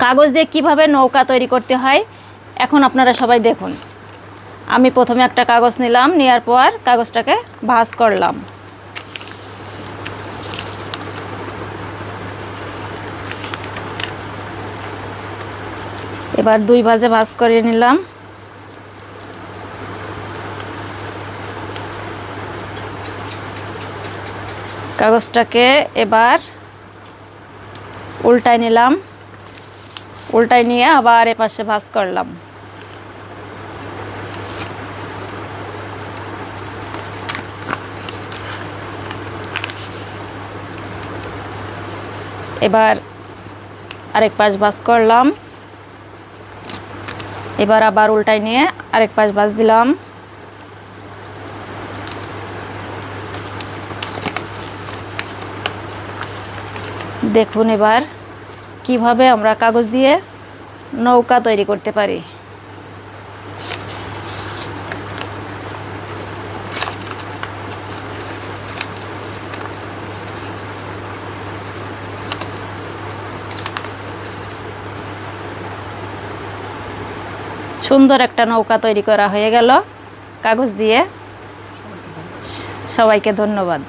কাগজ দিয়ে কিভাবে নৌকা তৈরি করতে হয় এখন আপনারা সবাই দেখুন। আমি প্রথমে একটা কাগজ নিলাম, নেওয়ার পর কাগজটাকে ভাঁজ করলাম। এবার 2 ভাঁজে ভাঁজ করে নিলাম। কাগজটাকে এবার উল্টায় নিলাম, উল্টায় নিয়ে আবার এপাশে ভাঁজ করলাম। এবার আরেক পাশ ভাঁজ করলাম। এবার আবার উল্টায় নিয়ে আরেক পাশ ভাঁজ দিলাম। দেখুন এবার কিভাবে আমরা কাগজ দিয়ে নৌকা তৈরি করতে পারি। সুন্দর একটা নৌকা তৈরি করা হয়ে গেল কাগজ দিয়ে। সবাইকে ধন্যবাদ।